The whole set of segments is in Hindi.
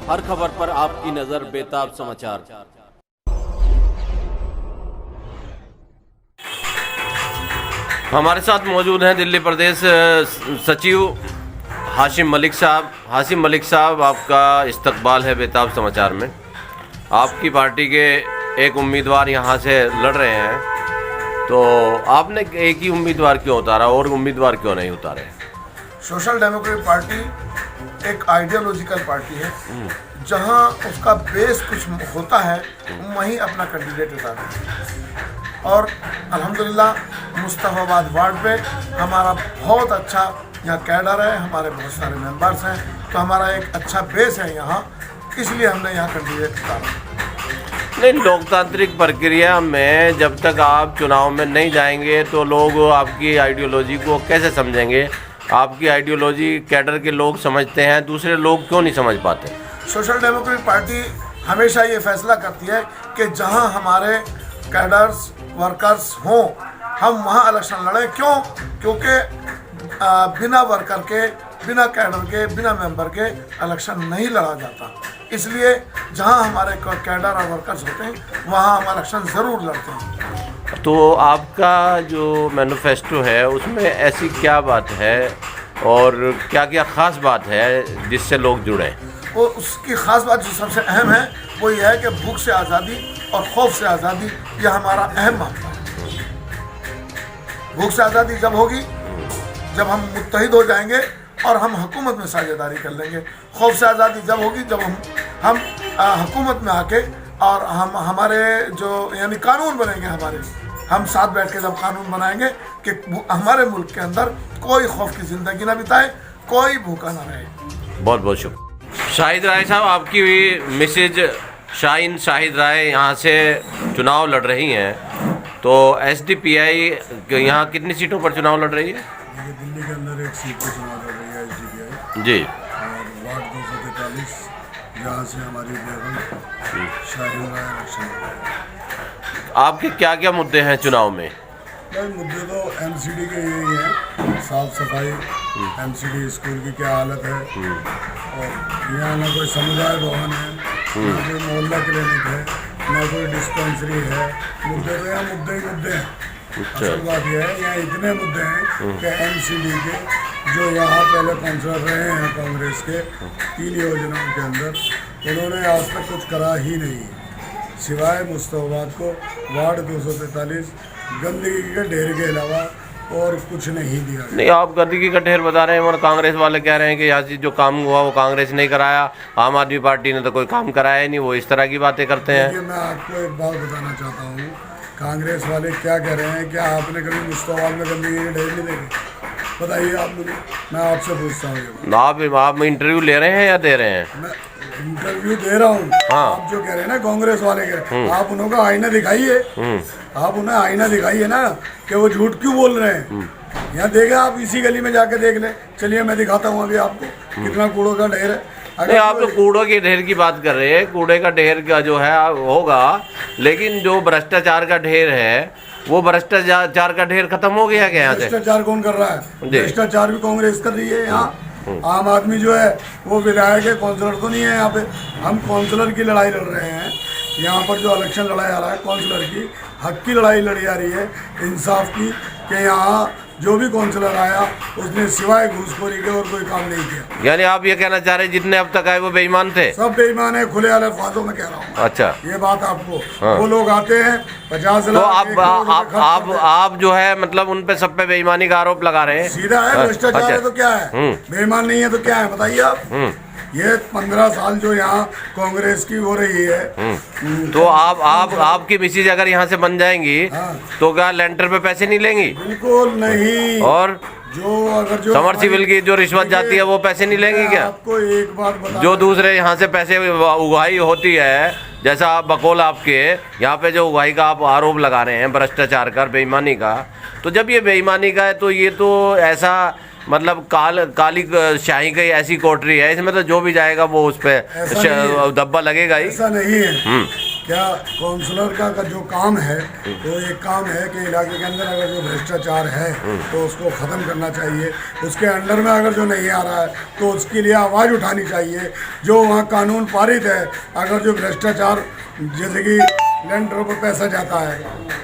हर खबर पर आपकी नजर बेताब समाचार। हमारे साथ मौजूद हैं दिल्ली प्रदेश सचिव हाशिम मलिक साहब। हाशिम मलिक साहब, आपका इस्तकबाल है बेताब समाचार में। आपकी पार्टी के एक उम्मीदवार यहाँ से लड़ रहे हैं, तो आपने एक ही उम्मीदवार क्यों उतारा और उम्मीदवार क्यों नहीं उतारे? सोशल डेमोक्रेटिक पार्टी एक आइडियोलॉजिकल पार्टी है, जहां उसका बेस कुछ होता है वहीं अपना कैंडिडेट उतारता है। और अल्हम्दुलिल्लाह मुस्तफाबाद वार्ड पे हमारा बहुत अच्छा यहाँ कैडर है, हमारे बहुत सारे मेंबर्स हैं, तो हमारा एक अच्छा बेस है यहाँ, इसलिए हमने यहाँ कैंडिडेट उतारा। नहीं, लोकतांत्रिक प्रक्रिया में जब तक आप चुनाव में नहीं जाएंगे तो लोग आपकी आइडियोलॉजी को कैसे समझेंगे? आपकी आइडियोलॉजी कैडर के लोग समझते हैं, दूसरे लोग क्यों नहीं समझ पाते? सोशल डेमोक्रेटिक पार्टी हमेशा ये फैसला करती है कि जहां हमारे कैडर्स वर्कर्स हों हम वहां इलेक्शन लड़ें। क्यों? क्योंकि बिना वर्कर के, बिना कैडर के, बिना मेंबर के इलेक्शन नहीं लड़ा जाता। इसलिए जहां हमारे कैडर और वर्कर्स होते हैं वहां हम इलेक्शन ज़रूर लड़ते हैं। तो आपका जो मैनिफेस्टो है उसमें ऐसी क्या बात है और क्या क्या ख़ास बात है जिससे लोग जुड़ें? वो उसकी ख़ास बात जो सबसे अहम है वो ये है कि भूख से आज़ादी और खौफ से आज़ादी, यह हमारा अहम मामला है। भूख से आज़ादी जब होगी जब हम मुत्तहिद हो जाएंगे और हम हुकूमत में साझेदारी कर लेंगे। खौफ से आज़ादी जब होगी जब हम हुकूमत में आके और हम हमारे जो यानी कानून बनेंगे, हम साथ बैठ के जब कानून बनाएंगे कि हमारे मुल्क के अंदर कोई खौफ की ज़िंदगी ना बिताए, कोई भूखा ना रहे। बहुत बहुत शुक्रिया। शाहिद राय साहब, आपकी भी मिसेज शाहीन शाहिद राय यहाँ से चुनाव लड़ रही हैं, तो SDPI यहाँ कितनी सीटों पर चुनाव लड़ रही है? दिल्ली के अंदर एक सीट पर चुनाव लड़ रही है SDPI जी, और वार्ड 243 जहाँ से हमारी बेगम शाहीन राय इलेक्शन लड़ रही है। आपके क्या क्या मुद्दे हैं चुनाव में? भाई मुद्दे तो MCD के यही हैं, साफ सफाई, MCD स्कूल की क्या हालत है, और यहाँ ना कोई समुदाय भवन है, ना कोई मोहल्ला क्लिनिक है, ना कोई डिस्पेंसरी है। मुद्दे तो यहाँ मुद्दे ही मुद्दे हैं। असल बात यह है यहाँ इतने मुद्दे हैं कि MCD के जो यहाँ पहले काउंसलर रहे हैं कांग्रेस के 3 योजनाओं के अंदर, उन्होंने आज तक कुछ करा ही नहीं, सिवाय मुस्तफाबाद को वार्ड 243 गंदगी के ढेर के अलावा और कुछ नहीं दिया। नहीं, आप गंदगी का ढेर बता रहे हैं और कांग्रेस वाले कह रहे हैं कि यहाँ से जो काम हुआ वो कांग्रेस नहीं कराया, आम आदमी पार्टी ने तो कोई काम कराया ही नहीं। वो इस तरह की बातें करते हैं। देखिए, मैं आपको एक बात बताना चाहता हूँ, कांग्रेस वाले क्या कह रहे हैं, क्या आपने कभी मुस्तफाबाद में गंदगी के ढेर नहीं देखे? बताइए आप मुझे, मैं आपसे पूछता हूँ। आप इंटरव्यू ले रहे हैं या दे रहे हैं? मैं इंटरव्यू दे रहा हूँ। हाँ। आप जो कह रहे हैं ना कांग्रेस वाले के, आप उन्हों का आईना दिखाइए, आप उन्हें आईना दिखाइए ना कि वो झूठ क्यों बोल रहे हैं। यहाँ देखे आप, इसी गली में जाके देख ले। चलिए मैं दिखाता हूँ अभी आपको कितना कूड़ों का ढेर है। नहीं, आप तो कूड़ों के ढेर की बात कर रहे हैं, कूड़े का ढेर का जो है होगा, लेकिन जो भ्रष्टाचार का ढेर है वो भ्रष्टाचार का ढेर खत्म हो गया क्या यहाँ से? भ्रष्टाचार कौन कर रहा है? भ्रष्टाचार भी कांग्रेस कर रही है यहाँ। आम आदमी जो है वो विधायक है, काउंसलर तो नहीं है यहाँ पे। हम काउंसलर की लड़ाई लड़ रहे हैं। यहाँ पर जो इलेक्शन लड़ाई आ रहा है काउंसलर की, हक की लड़ाई लड़ी जा रही है, इंसाफ की, कि यहाँ जो भी काउंसलर आया उसने सिवाय घूसखोरी के और कोई काम नहीं किया। यानी आप ये कहना चाह रहे हैं जितने अब तक आए वो बेईमान थे? सब बेईमान है, खुले अल्फाजों में कह रहा हूँ। अच्छा, ये बात आपको, हाँ। वो लोग आते हैं 50 तो लाख आप जो है मतलब उन पे सब पे बेईमानी का आरोप लगा रहे हैं? सीधा है, भ्रष्टाचार अच्छा। है तो क्या है, बेईमान नहीं है तो क्या है, बताइए आप। ये 15 साल जो यहाँ कांग्रेस की हो रही है। तो आपकी मिसेज अगर यहाँ से बन जाएंगी, हाँ। तो क्या लेंटर पे पैसे नहीं लेंगी? बिल्कुल नहीं। और जो समरसीबल की जो रिश्वत जाती है वो पैसे नहीं लेंगी क्या? आपको एक बात बता, जो दूसरे यहाँ से पैसे उगाही होती है, जैसा आप बकौल आपके यहाँ पे जो उगाही का आप आरोप लगा रहे हैं भ्रष्टाचार का, बेईमानी का, तो जब ये बेईमानी का है तो ये तो ऐसा मतलब काली शाही की ऐसी कोठरी है, इसमें तो जो भी जाएगा वो उस पर धब्बा लगेगा ही। ऐसा नहीं है क्या काउंसलर का जो काम है वो एक काम है कि इलाके के अंदर अगर जो भ्रष्टाचार है तो उसको ख़त्म करना चाहिए। उसके अंडर में अगर जो नहीं आ रहा है तो उसके लिए आवाज़ उठानी चाहिए। जो वहाँ कानून पारित है, अगर जो भ्रष्टाचार जैसे कि लेंडरों पर पैसा जाता है,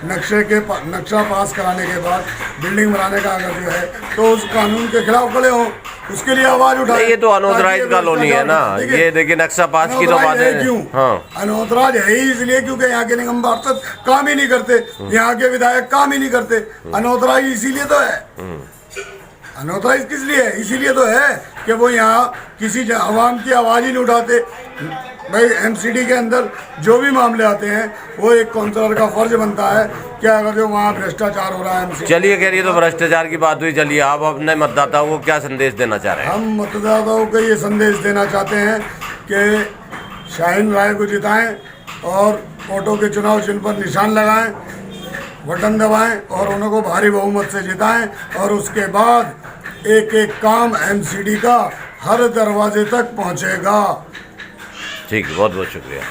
नक्शा पास कराने के बाद बिल्डिंग बनाने का अगर जो है तो उस कानून के खिलाफ खड़े हों, उसके लिए आवाज उठाएं। ये तो अनऑथराइज्ड कॉलोनी है ना, ये देखिए नक्शा पास की तो बात है। क्यों अनऑथराइज है ही इसलिए क्योंकि यहाँ के निगम पार्षद काम ही नहीं करते, यहाँ के विधायक काम ही नहीं करते। अनऑथराइज इसीलिए तो है। अनऑथराइज किस लिए है? इसीलिए तो है कि वो यहाँ किसी आवाम की आवाज़ ही नहीं उठाते। भाई एमसीडी के अंदर जो भी मामले आते हैं वो एक काउंसलर का फर्ज बनता है कि अगर जो वहाँ भ्रष्टाचार हो रहा है एमसीडी। चलिए कह रही है तो भ्रष्टाचार की बात हुई, चलिए आप अपने मतदाताओं को क्या संदेश देना चाह रहे हैं? हम मतदाताओं को ये संदेश देना चाहते हैं कि शाहीन राय को जिताएं और ऑटो के चुनाव चिन्ह पर निशान लगाएं, बटन दबाएं और उनको भारी बहुमत से जिताएं और उसके बाद एक एक काम एमसीडी का हर दरवाजे तक पहुंचेगा। ठीक है, बहुत बहुत शुक्रिया।